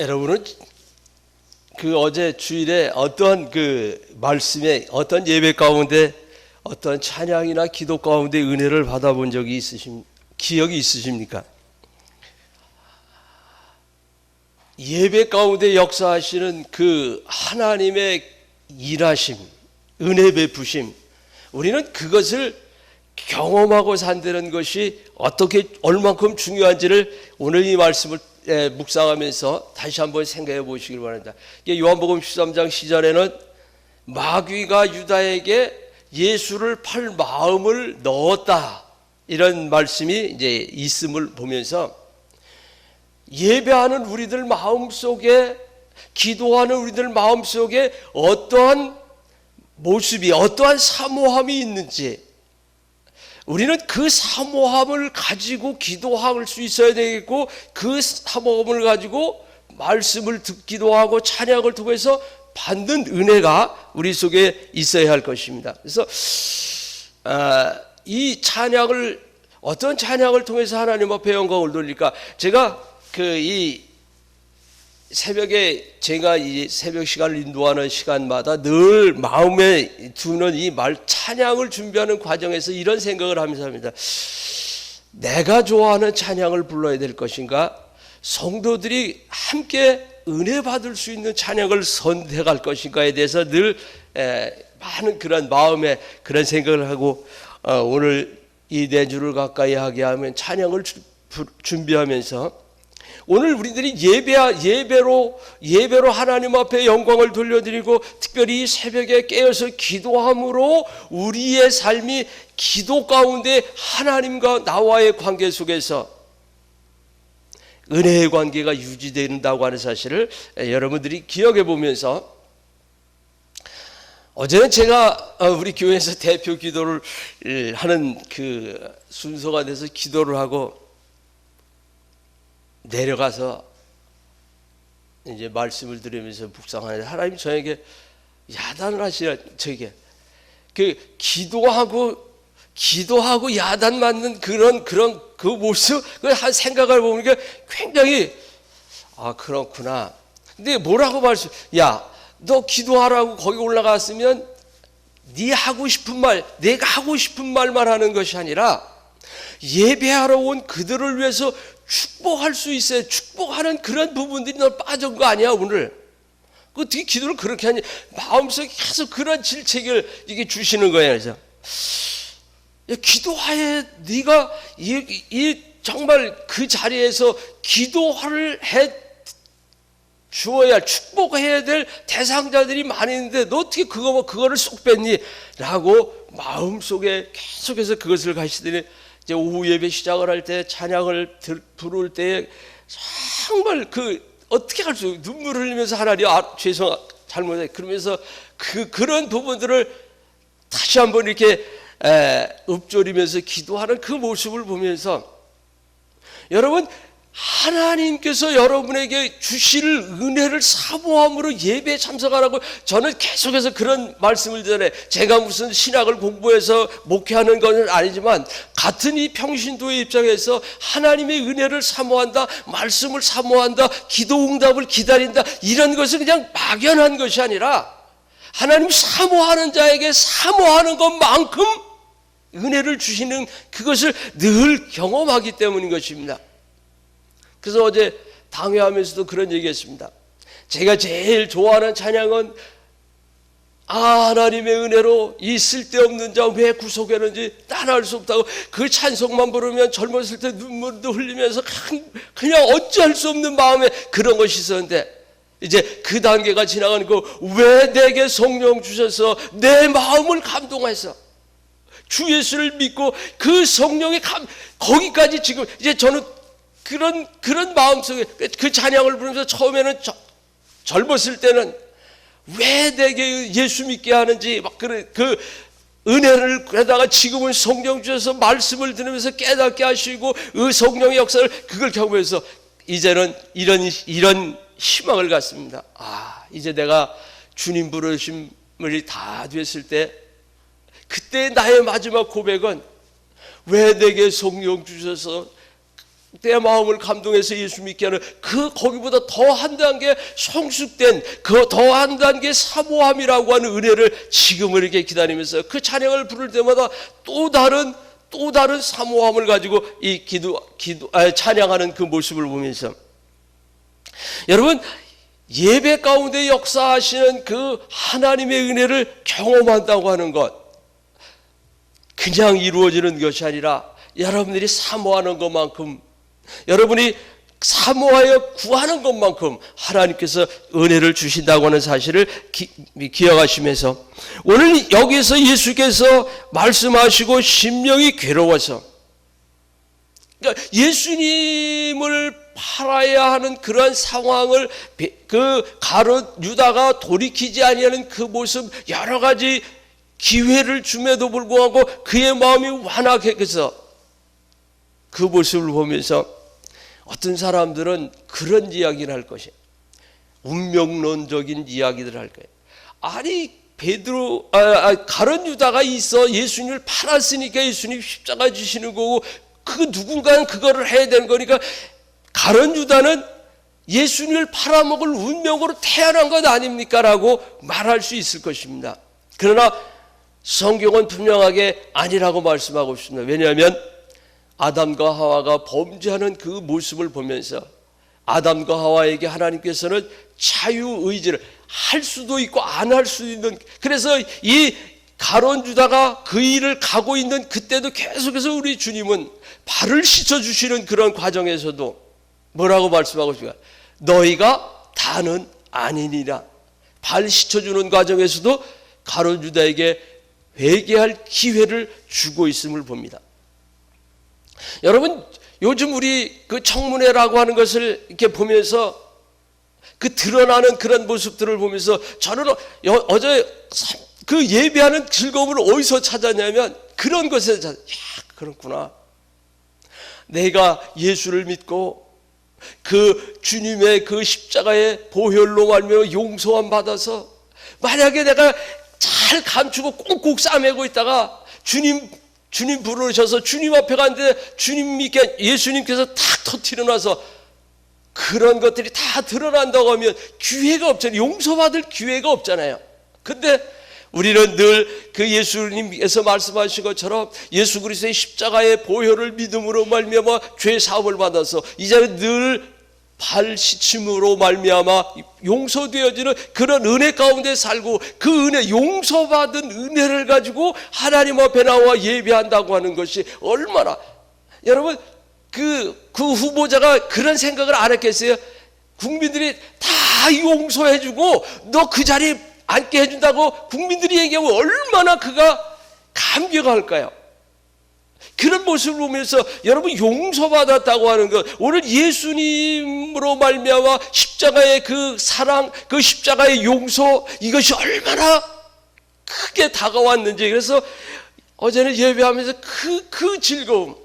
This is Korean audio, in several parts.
여러분은 그 어제 주일에 어떤 그 말씀에 어떤 예배 가운데 어떤 찬양이나 기도 가운데 은혜를 받아본 적이 기억이 있으십니까? 예배 가운데 역사하시는 그 하나님의 일하심, 은혜 베푸심, 우리는 그것을 경험하고 산다는 것이 어떻게 얼만큼 중요한지를 오늘 이 말씀을 묵상하면서 다시 한번 생각해 보시길 바랍니다. 요한복음 13장 시절에는 마귀가 유다에게 예수를 팔 마음을 넣었다, 이런 말씀이 이제 있음을 보면서 예배하는 우리들 마음속에, 기도하는 우리들 마음속에 어떠한 모습이, 어떠한 사모함이 있는지, 우리는 그 사모함을 가지고 기도할 수 있어야 되겠고, 그 사모함을 가지고 말씀을 듣기도 하고 찬양을 통해서 받는 은혜가 우리 속에 있어야 할 것입니다. 그래서 이 찬양을, 어떤 찬양을 통해서 하나님 앞에 영광을 돌릴까? 제가 이 새벽에 제가 이 새벽 시간을 인도하는 시간마다 늘 마음에 두는 이 찬양을 준비하는 과정에서 이런 생각을 하면서 합니다. 내가 좋아하는 찬양을 불러야 될 것인가? 성도들이 함께 은혜 받을 수 있는 찬양을 선택할 것인가에 대해서 늘 많은 그런 마음에 그런 생각을 하고, 오늘 이 네 주를 가까이 하게 하면 찬양을 준비하면서 오늘 우리들이 예배로 하나님 앞에 영광을 돌려드리고, 특별히 새벽에 깨어서 기도함으로 우리의 삶이 기도 가운데 하나님과 나와의 관계 속에서 은혜의 관계가 유지된다고 하는 사실을 여러분들이 기억해 보면서, 어제는 제가 우리 교회에서 대표 기도를 하는 그 순서가 돼서 기도를 하고 내려가서 이제 말씀을 들으면서 묵상하는데, 하나님 저에게 야단을 하시라, 저에게 그 기도하고 야단 맞는 그런 그 모습, 그 한 생각을 보니까 굉장히 그렇구나. 근데 뭐라고 야, 너 기도하라고 거기 올라갔으면 네 하고 싶은 말, 내가 하고 싶은 말만 하는 것이 아니라 예배하러 온 그들을 위해서 축복할 수 있어요. 축복하는 그런 부분들이 너 빠진 거 아니야 오늘? 어떻게 기도를 그렇게 하니? 마음속에 계속 그런 질책을 이게 주시는 거예요. 그래서 기도하에 네가 이 정말 그 자리에서 기도를 해 주어야, 축복해야 될 대상자들이 많이 있는데 너 어떻게 그거를 쏙 뺐니? 라고 마음속에 계속해서 그것을 가시더니, 이제 오후 예배 시작을 할 때 찬양을 부를 때 정말 어떻게 할 수, 눈물을 흘리면서 하나님 잘못해, 그러면서 그런 부분들을 다시 한번 이렇게 읊조리면서 기도하는 그 모습을 보면서, 여러분, 하나님께서 여러분에게 주실 은혜를 사모함으로 예배에 참석하라고 저는 계속해서 그런 말씀을 전해, 제가 무슨 신학을 공부해서 목회하는 건 아니지만 같은 이 평신도의 입장에서 하나님의 은혜를 사모한다, 말씀을 사모한다, 기도 응답을 기다린다, 이런 것은 그냥 막연한 것이 아니라 하나님 사모하는 자에게 사모하는 것만큼 은혜를 주시는 그것을 늘 경험하기 때문인 것입니다. 그래서 어제 당회하면서도 그런 얘기했습니다. 제가 제일 좋아하는 찬양은 하나님의 은혜로 이 쓸데없는 자 왜 구속했는지 따라할 수 없다고, 그 찬송만 부르면 젊었을 때 눈물도 흘리면서 그냥 어찌할 수 없는 마음에 그런 것이 있었는데, 이제 그 단계가 지나가는 왜 내게 성령 주셔서 내 마음을 감동해서 주 예수를 믿고 그 성령의 거기까지 지금 이제 저는 그런 마음속에 그 찬양을 부르면서, 처음에는 젊었을 때는 왜 내게 예수 믿게 하는지 막 그 은혜를, 그러다가 지금은 성령 주셔서 말씀을 들으면서 깨닫게 하시고 그 성령의 역사를 그걸 경험해서 이제는 이런 희망을 갖습니다. 이제 내가 주님 부르심을 다 됐을 때, 그때 나의 마지막 고백은 왜 내게 성령 주셔서 내 마음을 감동해서 예수 믿게 하는 그 거기보다 더 한 단계 성숙된 그 더 한 단계 사모함이라고 하는 은혜를 지금을 이렇게 기다리면서 그 찬양을 부를 때마다 또 다른 사모함을 가지고 이 찬양하는 그 모습을 보면서 여러분 예배 가운데 역사하시는 그 하나님의 은혜를 경험한다고 하는 것 그냥 이루어지는 것이 아니라 여러분들이 사모하는 것만큼 여러분이 사모하여 구하는 것만큼 하나님께서 은혜를 주신다고 하는 사실을 기억하시면서 오늘 여기서 예수께서 말씀하시고 심령이 괴로워서 그러니까 예수님을 팔아야 하는 그러한 상황을 그 가룟 유다가 돌이키지 아니하는 그 모습 여러 가지 기회를 줌에도 불구하고 그의 마음이 완악해서 그 모습을 보면서 어떤 사람들은 그런 이야기를 할 것이에요. 운명론적인 이야기들을 할 거예요. 아니 가룟 유다가 있어 예수님을 팔았으니까 예수님 십자가 지시는 거고 그 누군가는 그거를 해야 되는 거니까 가룟 유다는 예수님을 팔아먹을 운명으로 태어난 것 아닙니까? 라고 말할 수 있을 것입니다. 그러나 성경은 분명하게 아니라고 말씀하고 있습니다. 왜냐하면 아담과 하와가 범죄하는 그 모습을 보면서 아담과 하와에게 하나님께서는 자유의지를 할 수도 있고 안 할 수도 있는 그래서 이 가룟 유다가 그 일을 가고 있는 그때도 계속해서 우리 주님은 발을 씻어주시는 그런 과정에서도 뭐라고 말씀하고 있습니까? 너희가 다는 아니니라. 발 씻어주는 과정에서도 가룟 유다에게 회개할 기회를 주고 있음을 봅니다. 여러분 요즘 우리 그 청문회라고 하는 것을 이렇게 보면서 그 드러나는 그런 모습들을 보면서 저는 어제 그 예배하는 즐거움을 어디서 찾았냐면 그런 것에서 찾았어요. 그렇구나. 내가 예수를 믿고 그 주님의 그 십자가의 보혈로 말미암아 용서함 받아서 만약에 내가 잘 감추고 꽁꽁 싸매고 있다가 주님 부르셔서 주님 앞에 갔는데 예수님께서 탁 터뜨려 놔서 그런 것들이 다 드러난다고 하면 기회가 없잖아요. 용서받을 기회가 없잖아요. 근데 우리는 늘 그 예수님께서 말씀하신 것처럼 예수 그리스도의 십자가의 보혈을 믿음으로 말미암아 죄 사함을 받아서 이제는 늘 발 씻음으로 말미암아 용서되어지는 그런 은혜 가운데 살고 그 은혜 용서받은 은혜를 가지고 하나님 앞에 나와 예배한다고 하는 것이 얼마나 여러분 그 후보자가 그런 생각을 안 했겠어요? 국민들이 다 용서해주고 너 그 자리에 앉게 해준다고 국민들이 얘기하면 얼마나 그가 감격할까요? 그런 모습을 보면서 여러분 용서받았다고 하는 것 오늘 예수님으로 말미암아 십자가의 그 사랑 그 십자가의 용서 이것이 얼마나 크게 다가왔는지 그래서 어제는 예배하면서 그 즐거움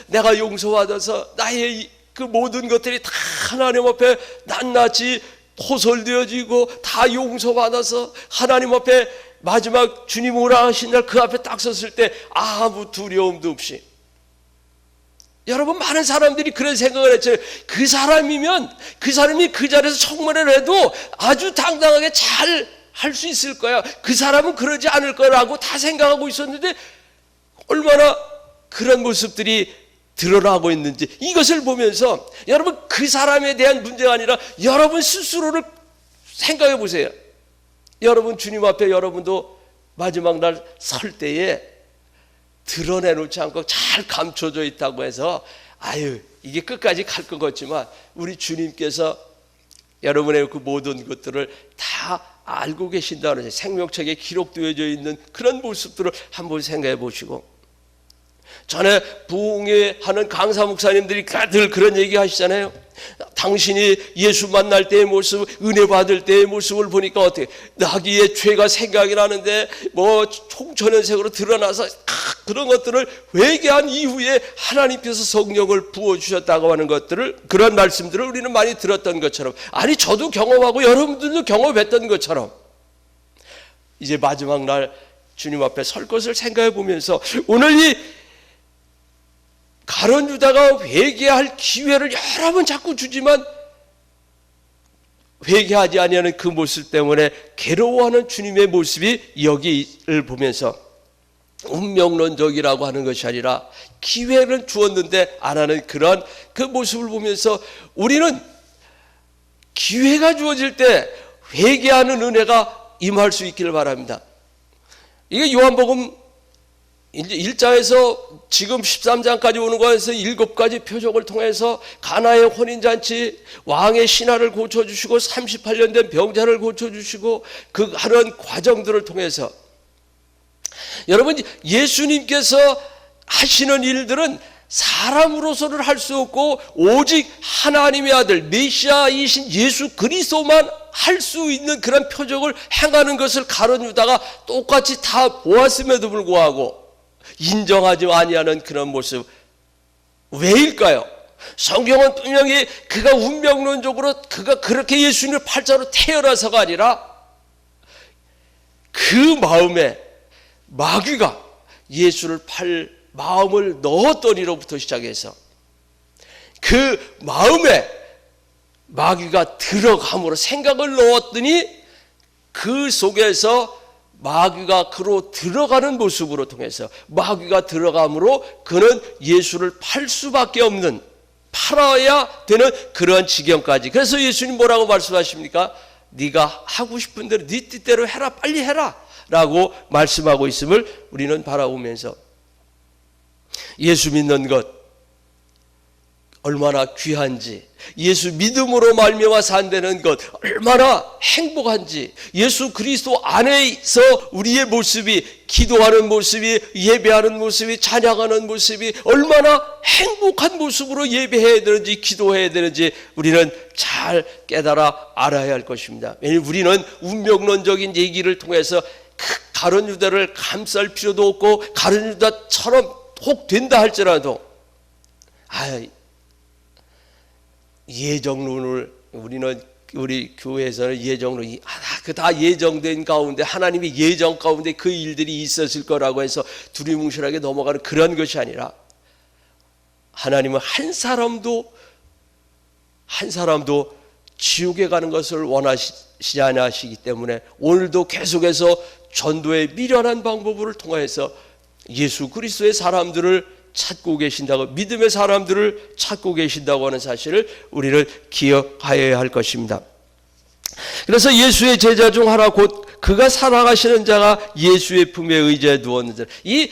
내가 용서받아서 나의 그 모든 것들이 다 하나님 앞에 낱낱이 호설되어지고 다 용서받아서 하나님 앞에 마지막 주님 오라 하신 날 그 앞에 딱 섰을 때 아무 두려움도 없이 여러분 많은 사람들이 그런 생각을 했죠. 그 사람이 그 자리에서 청문회를 해도 아주 당당하게 잘 할 수 있을 거야. 그 사람은 그러지 않을 거라고 다 생각하고 있었는데 얼마나 그런 모습들이 드러나고 있는지 이것을 보면서 여러분 그 사람에 대한 문제가 아니라 여러분 스스로를 생각해 보세요. 여러분 주님 앞에 여러분도 마지막 날 설 때에 드러내놓지 않고 잘 감춰져 있다고 해서 이게 끝까지 갈 것 같지만 우리 주님께서 여러분의 그 모든 것들을 다 알고 계신다는 생명책에 기록되어져 있는 그런 모습들을 한번 생각해 보시고 전에 부흥회하는 강사 목사님들이 늘 그런 얘기 하시잖아요. 당신이 예수 만날 때의 모습, 은혜 받을 때의 모습을 보니까 어떻게 나기의 죄가 생각이 나는데 뭐 총천연색으로 드러나서 그런 것들을 회개한 이후에 하나님께서 성령을 부어주셨다고 하는 것들을 그런 말씀들을 우리는 많이 들었던 것처럼 아니 저도 경험하고 여러분들도 경험했던 것처럼 이제 마지막 날 주님 앞에 설 것을 생각해 보면서 오늘 이 가룟 유다가 회개할 기회를 여러 번 자꾸 주지만 회개하지 아니하는 그 모습 때문에 괴로워하는 주님의 모습이 여기를 보면서 운명론적이라고 하는 것이 아니라 기회를 주었는데 안 하는 그런 그 모습을 보면서 우리는 기회가 주어질 때 회개하는 은혜가 임할 수 있기를 바랍니다. 이게 요한복음 1장에서 지금 13장까지 오는 거에서 7가지 표적을 통해서 가나의 혼인잔치, 왕의 신하를 고쳐주시고 38년 된 병자를 고쳐주시고 그 하는 과정들을 통해서 여러분, 예수님께서 하시는 일들은 사람으로서는 할 수 없고 오직 하나님의 아들 메시아이신 예수 그리스도만 할 수 있는 그런 표적을 행하는 것을 가룟 유다가 똑같이 다 보았음에도 불구하고 인정하지 아니하는 그런 모습, 왜일까요? 성경은 분명히 그가 운명론적으로 그가 그렇게 예수님을 팔자로 태어나서가 아니라 그 마음에 마귀가 예수를 팔 마음을 넣었더니로부터 시작해서 그 마음에 마귀가 들어감으로 생각을 넣었더니 그 속에서 마귀가 그로 들어가는 모습으로 통해서 마귀가 들어감으로 그는 예수를 팔 수밖에 없는, 팔아야 되는 그런 지경까지. 그래서 예수님 뭐라고 말씀하십니까? 네가 하고 싶은 대로 네 뜻대로 해라, 빨리 해라 라고 말씀하고 있음을 우리는 바라보면서 예수 믿는 것 얼마나 귀한지, 예수 믿음으로 말미암아 산다는 것 얼마나 행복한지, 예수 그리스도 안에서 우리의 모습이, 기도하는 모습이, 예배하는 모습이, 찬양하는 모습이 얼마나 행복한 모습으로 예배해야 되는지 기도해야 되는지 우리는 잘 깨달아 알아야 할 것입니다. 왜냐하면 우리는 운명론적인 얘기를 통해서 가룟 유다를 감쌀 필요도 없고 가룟 유다처럼 혹 된다 할지라도 예정론을 우리는 우리 교회에서는 예정론 다 예정된 가운데 하나님의 예정 가운데 그 일들이 있었을 거라고 해서 두리뭉실하게 넘어가는 그런 것이 아니라 하나님은 한 사람도 지옥에 가는 것을 원하시지 않으시기 때문에 오늘도 계속해서 전도의 미련한 방법을 통해서 예수 그리스도의 사람들을 찾고 계신다고, 믿음의 사람들을 찾고 계신다고 하는 사실을 우리는 기억하여야 할 것입니다. 그래서 예수의 제자 중 하나 곧 그가 살아가시는 자가 예수의 품에 의지해 누웠는데, 이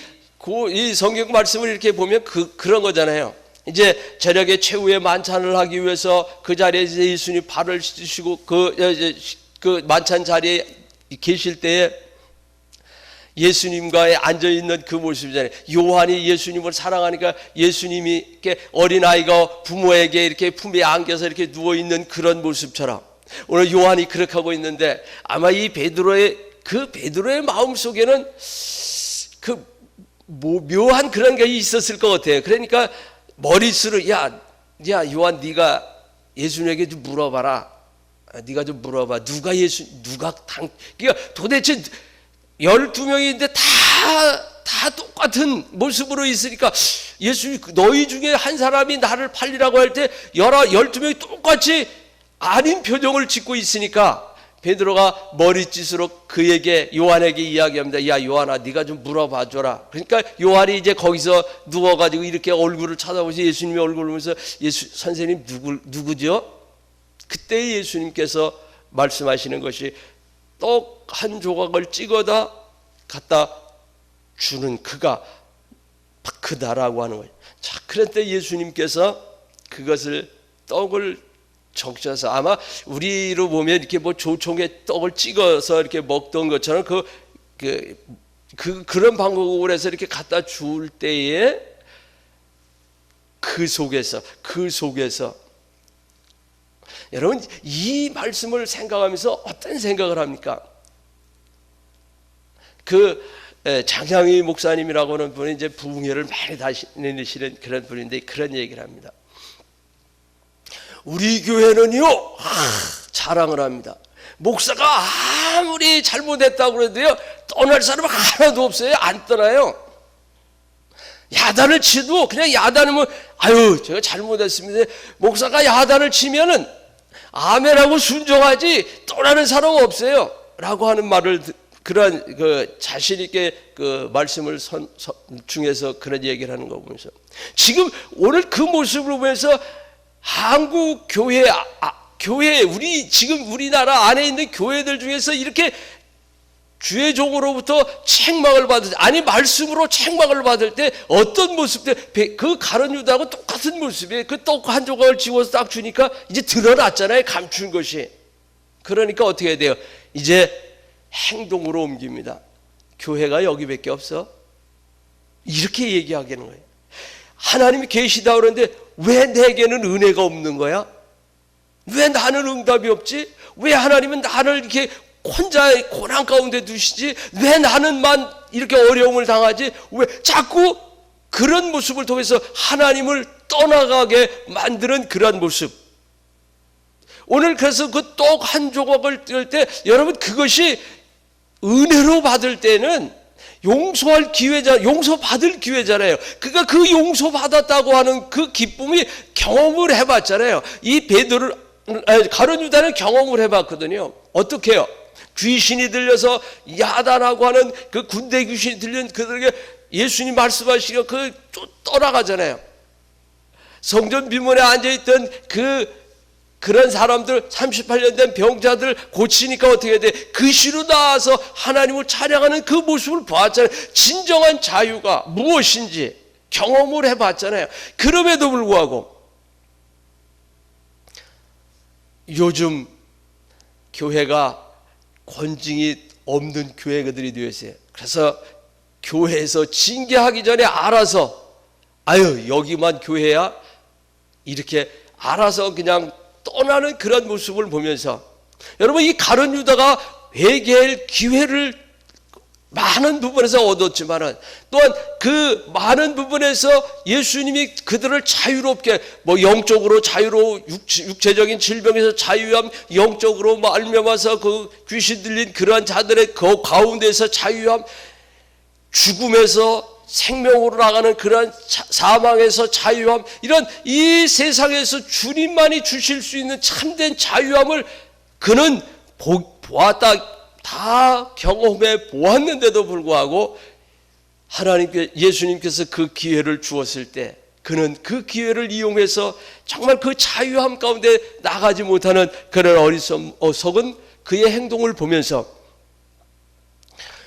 성경 말씀을 이렇게 보면 그런 거잖아요. 이제 저녁에 최후의 만찬을 하기 위해서 그 자리에서 예수님 발을 씻으시고 그 만찬 자리에 계실 때에 예수님과에 앉아있는 그 모습이잖아요. 요한이 예수님을 사랑하니까 예수님이 이렇게 어린아이가 부모에게 이렇게 품에 안겨서 이렇게 누워있는 그런 모습처럼 오늘 요한이 그렇게 하고 있는데 아마 이 베드로의 마음 속에는 묘한 그런 게 있었을 것 같아요. 그러니까 머릿수를 야 요한 네가 예수님에게 좀 물어봐라. 네가 좀 물어봐. 그러니까 도대체 12명인데 다 똑같은 모습으로 있으니까 예수님 너희 중에 한 사람이 나를 팔리라고 할 때 12명이 똑같이 아닌 표정을 짓고 있으니까 베드로가 머릿짓으로 요한에게 이야기합니다. 야 요한아 네가 좀 물어봐 줘라. 그러니까 요한이 이제 거기서 누워가지고 이렇게 얼굴을 쳐다보면서 예수님의 얼굴을 보면서 선생님 누구죠? 그때 예수님께서 말씀하시는 것이 떡 한 조각을 찍어다 갖다 주는 그가 그다라고 하는 거예요. 자, 그런데 예수님께서 그것을 떡을 적셔서 아마 우리로 보면 이렇게 뭐 조총에 떡을 찍어서 이렇게 먹던 것처럼 그런 방법으로 해서 이렇게 갖다 줄 때에 그 속에서 여러분 이 말씀을 생각하면서 어떤 생각을 합니까? 장향희 목사님이라고 하는 분이 이제 부흥회를 많이 다니시는 그런 분인데 그런 얘기를 합니다. 우리 교회는요 자랑을 합니다. 목사가 아무리 잘못했다고 그래도요 떠날 사람 하나도 없어요. 안 떠나요. 야단을 치도 그냥 야단이면 아유 제가 잘못했습니다. 목사가 야단을 치면은 아멘하고 순종하지 떠나는 사람 없어요 라고 하는 말을 그런 그 자신 있게 그 말씀을 중에서 그런 얘기를 하는 거 보면서 지금 오늘 그 모습을 보면서 한국 교회 교회 우리 지금 우리나라 안에 있는 교회들 중에서 이렇게 주의 종으로부터 책망을 받을 때, 아니 말씀으로 책망을 받을 때 어떤 모습들, 그 가룟 유다하고 똑같은 모습이에요. 그 떡 한 조각을 집어서 딱 주니까 이제 드러났잖아요, 감춘 것이. 그러니까 어떻게 해야 돼요? 이제 행동으로 옮깁니다. 교회가 여기밖에 없어? 이렇게 얘기하겠는 거예요. 하나님이 계시다 그러는데 왜 내게는 은혜가 없는 거야? 왜 나는 응답이 없지? 왜 하나님은 나를 이렇게 혼자 고난 가운데 두시지? 왜 나는만 이렇게 어려움을 당하지? 왜 자꾸 그런 모습을 통해서 하나님을 떠나가게 만드는 그런 모습. 오늘 그래서 그 떡 한 조각을 뜰 때 여러분 그것이 은혜로 받을 때는 용서할 기회자, 용서받을 기회잖아요. 그러니까 그 용서받았다고 하는 그 기쁨이 경험을 해봤잖아요. 이 가룟 유다는 경험을 해봤거든요. 어떻게 해요? 귀신이 들려서 야단하고 하는 그 군대 귀신이 들린 그들에게 예수님 말씀하시고 떠나가잖아요. 성전 비문에 앉아있던 그런 사람들 38년 된 병자들 고치니까 어떻게 해야 돼? 그 시로 나와서 하나님을 찬양하는 그 모습을 보았잖아요. 진정한 자유가 무엇인지 경험을 해봤잖아요. 그럼에도 불구하고 요즘 교회가 권징이 없는 교회들이 되어 있어요. 그래서 교회에서 징계하기 전에 알아서 아유 여기만 교회야 이렇게 알아서 그냥 떠나는 그런 모습을 보면서 여러분 이 가룟 유다가 회개할 기회를 많은 부분에서 얻었지만은 또한 그 많은 부분에서 예수님이 그들을 자유롭게 영적으로 자유로 육체적인 질병에서 자유함, 영적으로 말미암아서 그 귀신 들린 그러한 자들의 그 가운데서 자유함, 죽음에서 생명으로 나가는 그러한 사망에서 자유함, 이런 이 세상에서 주님만이 주실 수 있는 참된 자유함을 그는 보았다. 다 경험해 보았는데도 불구하고 예수님께서 그 기회를 주었을 때 그는 그 기회를 이용해서 정말 그 자유함 가운데 나가지 못하는 그런 어리석은 그의 행동을 보면서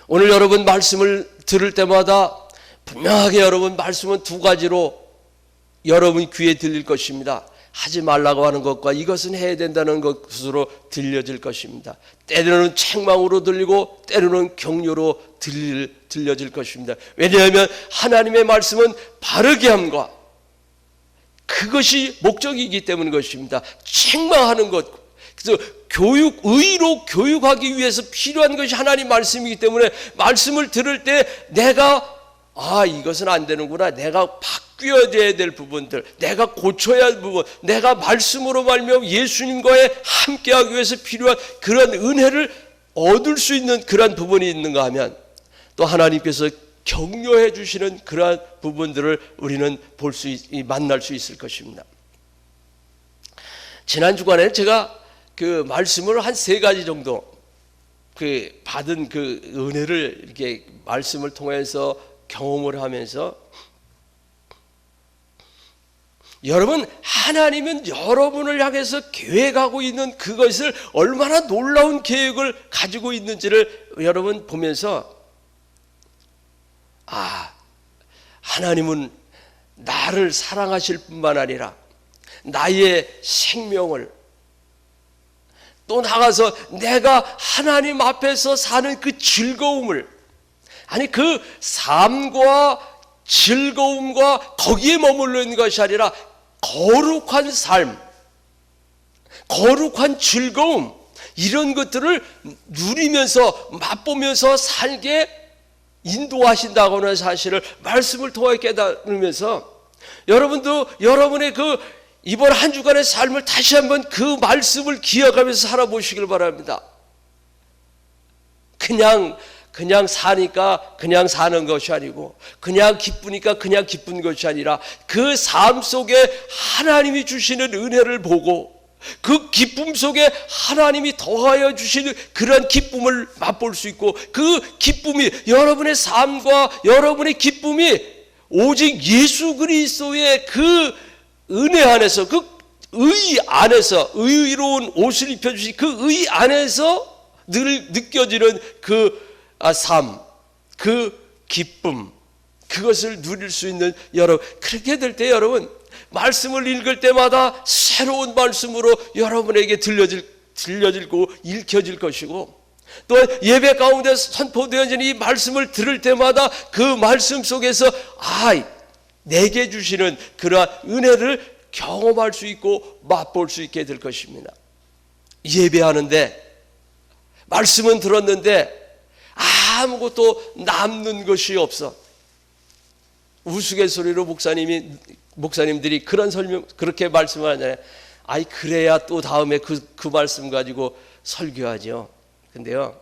오늘 여러분 말씀을 들을 때마다 분명하게 여러분 말씀은 두 가지로 여러분 귀에 들릴 것입니다. 하지 말라고 하는 것과 이것은 해야 된다는 것으로 들려질 것입니다. 때로는 책망으로 들리고 때로는 격려로 들려질 것입니다. 왜냐하면 하나님의 말씀은 바르게 함과 그것이 목적이기 때문인 것입니다. 책망하는 것, 그래서 의로 교육하기 위해서 필요한 것이 하나님 말씀이기 때문에 말씀을 들을 때 내가 이것은 안 되는구나. 내가 바뀌어야 될 부분들, 내가 고쳐야 할 부분, 내가 말씀으로 말미암아 예수님과의 함께하기 위해서 필요한 그런 은혜를 얻을 수 있는 그런 부분이 있는가 하면 또 하나님께서 격려해 주시는 그러한 부분들을 우리는 만날 수 있을 것입니다. 지난 주간에 제가 그 말씀을 한 3가지 정도 받은 그 은혜를 이렇게 말씀을 통해서 경험을 하면서 여러분 하나님은 여러분을 향해서 계획하고 있는 그것을 얼마나 놀라운 계획을 가지고 있는지를 여러분 보면서 하나님은 나를 사랑하실 뿐만 아니라 나의 생명을 또 나가서 내가 하나님 앞에서 사는 그 즐거움을 그 삶과 즐거움과 거기에 머물러 있는 것이 아니라 거룩한 삶, 거룩한 즐거움 이런 것들을 누리면서 맛보면서 살게 인도하신다고 하는 사실을 말씀을 통해 깨달으면서 여러분도 여러분의 이번 한 주간의 삶을 다시 한번 그 말씀을 기억하면서 살아보시길 바랍니다. 그냥 그냥 사니까 그냥 사는 것이 아니고, 그냥 기쁘니까 그냥 기쁜 것이 아니라 그 삶 속에 하나님이 주시는 은혜를 보고 그 기쁨 속에 하나님이 더하여 주시는 그런 기쁨을 맛볼 수 있고, 그 기쁨이, 여러분의 삶과 여러분의 기쁨이 오직 예수 그리스도의 그 은혜 안에서, 그 의 안에서, 의로운 옷을 입혀주신 그 의 안에서 늘 느껴지는 그 삶, 그 기쁨, 그것을 누릴 수 있는 여러분, 그렇게 될 때 여러분, 말씀을 읽을 때마다 새로운 말씀으로 여러분에게 들려지고 읽혀질 것이고, 또 예배 가운데 선포되어진 이 말씀을 들을 때마다 그 말씀 속에서 내게 주시는 그러한 은혜를 경험할 수 있고 맛볼 수 있게 될 것입니다. 예배하는데 말씀은 들었는데 아무것도 남는 것이 없어. 우스갯소리로 목사님들이 그런 설명, 그렇게 말씀을 하잖아요. 그래야 또 다음에 그 말씀 가지고 설교하죠. 근데요,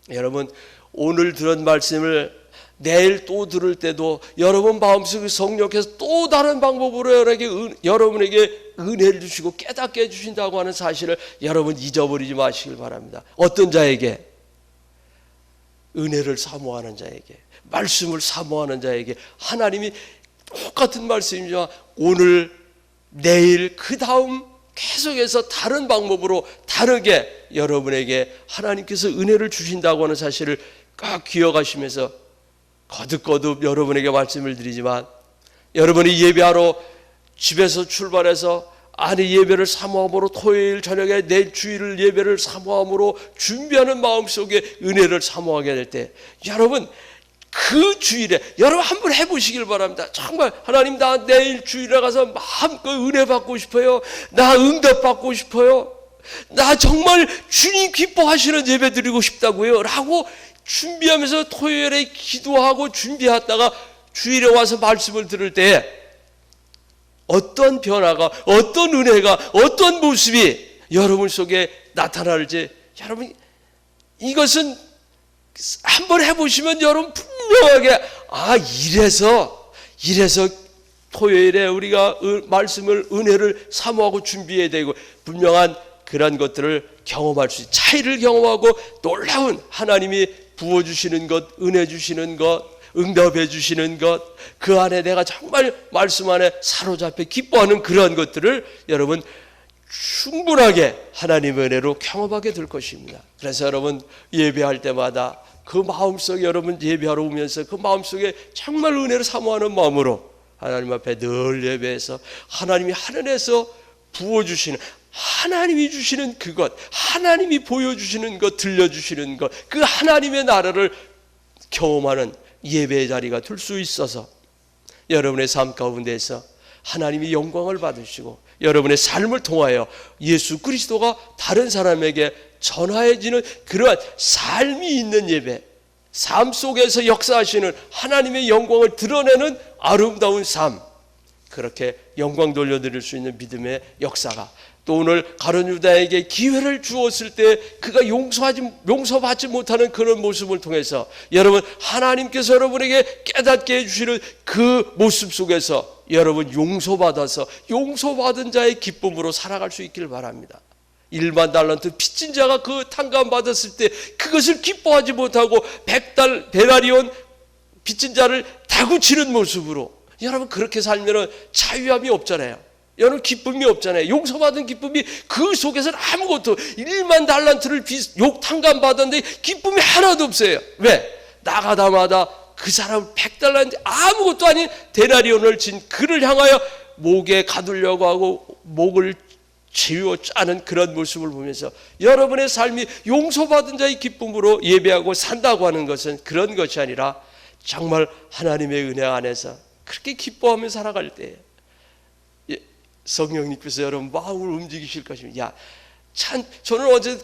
여러분, 오늘 들은 말씀을 내일 또 들을 때도 여러분 마음속에 성령께서 또 다른 방법으로 여러분에게 은혜를 주시고 깨닫게 해주신다고 하는 사실을 여러분 잊어버리지 마시길 바랍니다. 어떤 자에게? 은혜를 사모하는 자에게, 말씀을 사모하는 자에게 하나님이 똑같은 말씀이지만 오늘, 내일, 그 다음 계속해서 다른 방법으로 다르게 여러분에게 하나님께서 은혜를 주신다고 하는 사실을 꼭 기억하시면서 거듭거듭 여러분에게 말씀을 드리지만, 여러분이 예배하러 집에서 출발해서 예배를 사모함으로, 토요일 저녁에 내일 주일 예배를 사모함으로 준비하는 마음속에 은혜를 사모하게 될 때, 여러분 그 주일에 여러분 한번 해보시길 바랍니다. 정말 하나님, 나 내일 주일에 가서 마음껏 은혜 받고 싶어요. 나 응답 받고 싶어요. 나 정말 주님 기뻐하시는 예배 드리고 싶다고요 라고 준비하면서 토요일에 기도하고 준비하다가 주일에 와서 말씀을 들을 때 어떤 변화가, 어떤 은혜가, 어떤 모습이 여러분 속에 나타날지, 여러분 이것은 한번 해보시면 여러분 분명하게 이래서 토요일에 우리가 말씀을, 은혜를 사모하고 준비해야 되고, 분명한 그런 것들을 경험할 수 있어요. 차이를 경험하고 놀라운 하나님이 부어주시는 것, 은혜 주시는 것, 응답해 주시는 것, 그 안에 내가 정말 말씀 안에 사로잡혀 기뻐하는 그러한 것들을 여러분 충분하게 하나님의 은혜로 경험하게 될 것입니다. 그래서 여러분 예배할 때마다 그 마음속에, 여러분 예배하러 오면서 그 마음속에 정말 은혜를 사모하는 마음으로 하나님 앞에 늘 예배해서 하나님이 하늘에서 부어주시는, 하나님이 주시는 그것, 하나님이 보여주시는 것, 들려주시는 것, 그 하나님의 나라를 경험하는 예배의 자리가 될 수 있어서 여러분의 삶 가운데에서 하나님이 영광을 받으시고 여러분의 삶을 통하여 예수 그리스도가 다른 사람에게 전하여지는 그러한 삶이 있는 예배, 삶 속에서 역사하시는 하나님의 영광을 드러내는 아름다운 삶, 그렇게 영광 돌려드릴 수 있는 믿음의 역사가, 또 오늘 가룟 유다에게 기회를 주었을 때 그가 용서받지 못하는 그런 모습을 통해서 여러분 하나님께서 여러분에게 깨닫게 해주시는 그 모습 속에서 여러분 용서받아서 용서받은 자의 기쁨으로 살아갈 수 있기를 바랍니다. 1만 달란트 빚진 자가 그 탕감 받았을 때 그것을 기뻐하지 못하고 100데나리온 빚진 자를 다구치는 모습으로, 여러분 그렇게 살면 자유함이 없잖아요. 여러분 기쁨이 없잖아요. 용서받은 기쁨이 그 속에서는 아무것도, 1만 달란트를 탕감 받았는데 기쁨이 하나도 없어요. 왜? 나가다마다 그 사람 100달란트 아무것도 아닌 데나리온을 진 그를 향하여 목에 가두려고 하고 목을 지워 짜는 그런 모습을 보면서 여러분의 삶이 용서받은 자의 기쁨으로 예배하고 산다고 하는 것은 그런 것이 아니라 정말 하나님의 은혜 안에서 그렇게 기뻐하며 살아갈 때 성령님께서 여러분 마음을 움직이실 것입니다. 저는 어제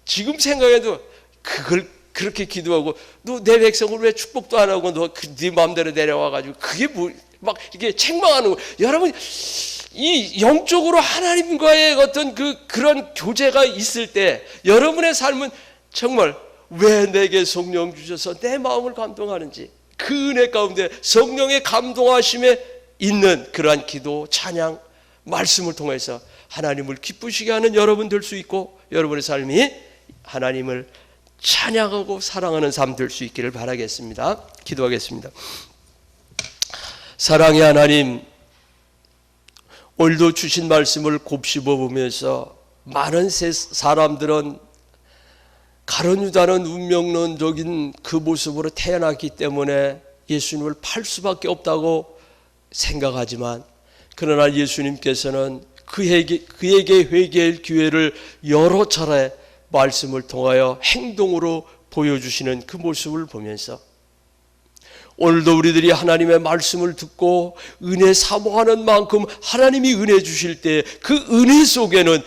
지금 생각해도 그걸 그렇게 기도하고, 너 내 백성을 왜 축복도 안 하고 너 네 마음대로 내려와가지고 그게 막 이게 책망하는 거. 여러분 이 영적으로 하나님과의 어떤 그런 교제가 있을 때 여러분의 삶은 정말 왜 내게 성령 주셔서 내 마음을 감동하는지, 그 은혜 가운데 성령의 감동하심에 있는 그러한 기도, 찬양, 말씀을 통해서 하나님을 기쁘시게 하는 여러분 될 수 있고, 여러분의 삶이 하나님을 찬양하고 사랑하는 삶 될 수 있기를 바라겠습니다. 기도하겠습니다. 사랑의 하나님, 오늘도 주신 말씀을 곱씹어 보면서 많은 사람들은 가룟유다는 운명론적인 그 모습으로 태어났기 때문에 예수님을 팔 수밖에 없다고 생각하지만, 그러나 예수님께서는 그에게 회개할 기회를 여러 차례 말씀을 통하여 행동으로 보여주시는 그 모습을 보면서 오늘도 우리들이 하나님의 말씀을 듣고 은혜 사모하는 만큼 하나님이 은혜 주실 때 그 은혜 속에는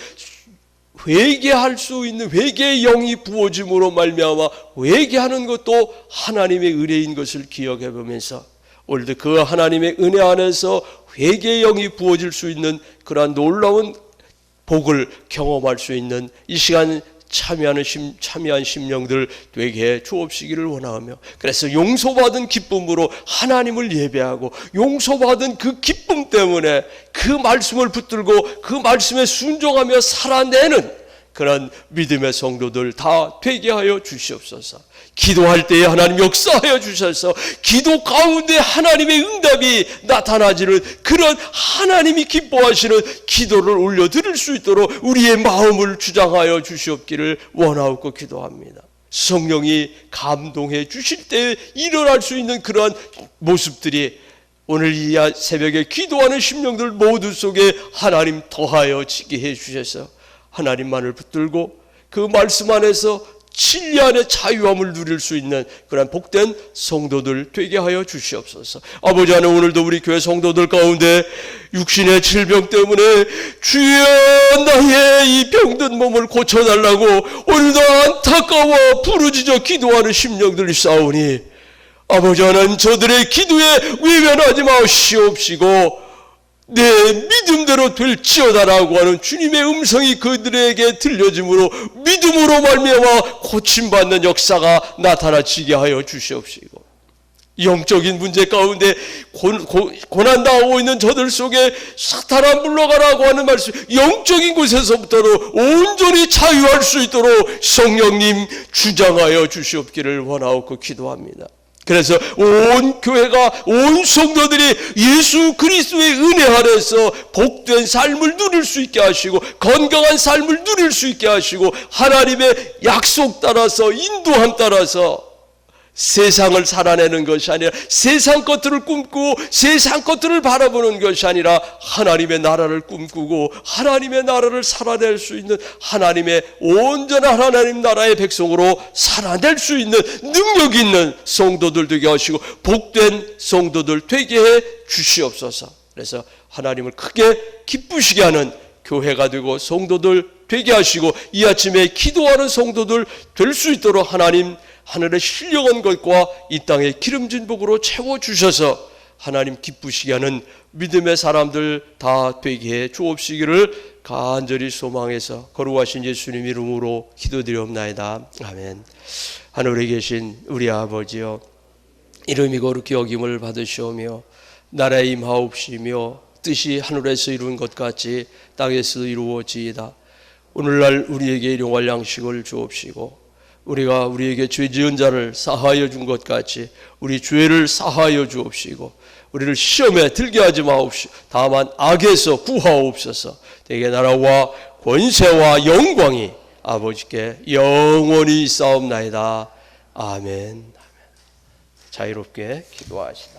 회개할 수 있는 회개의 영이 부어짐으로 말미암아 회개하는 것도 하나님의 은혜인 것을 기억해 보면서 오늘도 그 하나님의 은혜 안에서 회개의 영이 부어질 수 있는 그러한 놀라운 복을 경험할 수 있는 이 시간 참여한 심령들 되게 해 주옵시기를 원하며, 그래서 용서받은 기쁨으로 하나님을 예배하고 용서받은 그 기쁨 때문에 그 말씀을 붙들고 그 말씀에 순종하며 살아내는 그런 믿음의 성도들 다 되게 하여 주시옵소서. 기도할 때에 하나님 역사하여 주셔서 기도 가운데 하나님의 응답이 나타나지는 그런 하나님이 기뻐하시는 기도를 올려드릴 수 있도록 우리의 마음을 주장하여 주시옵기를 원하옵고 기도합니다. 성령이 감동해 주실 때에 일어날 수 있는 그러한 모습들이 오늘 이 새벽에 기도하는 심령들 모두 속에 하나님 더하여 지게 해 주셔서 하나님만을 붙들고 그 말씀 안에서 진리 안에 자유함을 누릴 수 있는 그런 복된 성도들 되게 하여 주시옵소서. 아버지 하나님, 오늘도 우리 교회 성도들 가운데 육신의 질병 때문에 주여 나의 이 병든 몸을 고쳐달라고 오늘도 안타까워 부르짖어 기도하는 심령들이 싸우니 아버지 하나님, 저들의 기도에 외면하지 마시옵시고 내 믿음대로 될지어다라고 하는 주님의 음성이 그들에게 들려짐으로 믿음으로 말미암아 고침받는 역사가 나타나지게 하여 주시옵시고, 영적인 문제 가운데 고난당하고 있는 저들 속에 사탄아 물러가라고 하는 말씀, 영적인 곳에서부터도 온전히 자유할 수 있도록 성령님 주장하여 주시옵기를 원하옵고 기도합니다. 그래서 온 교회가, 온 성도들이 예수 그리스도의 은혜 아래서 복된 삶을 누릴 수 있게 하시고 건강한 삶을 누릴 수 있게 하시고 하나님의 약속 따라서 인도함 따라서 세상을 살아내는 것이 아니라 세상 것들을 꿈꾸고 세상 것들을 바라보는 것이 아니라 하나님의 나라를 꿈꾸고 하나님의 나라를 살아낼 수 있는 하나님의 온전한 하나님 나라의 백성으로 살아낼 수 있는 능력 있는 성도들 되게 하시고 복된 성도들 되게 해 주시옵소서. 그래서 하나님을 크게 기쁘시게 하는 교회가 되고 성도들 되게 하시고 이 아침에 기도하는 성도들 될 수 있도록 하나님 하늘의 신령한 것과 이 땅의 기름진 복으로 채워주셔서 하나님 기쁘시게 하는 믿음의 사람들 다 되게 해 주옵시기를 간절히 소망해서 거룩하신 예수님 이름으로 기도드리옵나이다. 아멘. 하늘에 계신 우리 아버지여, 이름이 거룩히 여김을 받으시오며 나라에 임하옵시며 뜻이 하늘에서 이룬 것 같이 땅에서 이루어지이다. 오늘날 우리에게 일용할 양식을 주옵시고 우리가 우리에게 죄 지은 자를 사하여 준 것 같이 우리 죄를 사하여 주옵시고 우리를 시험에 들게 하지 마옵시고 다만 악에서 구하옵소서. 되게 나라와 권세와 영광이 아버지께 영원히 있사옵나이다. 아멘. 자유롭게 기도하시다.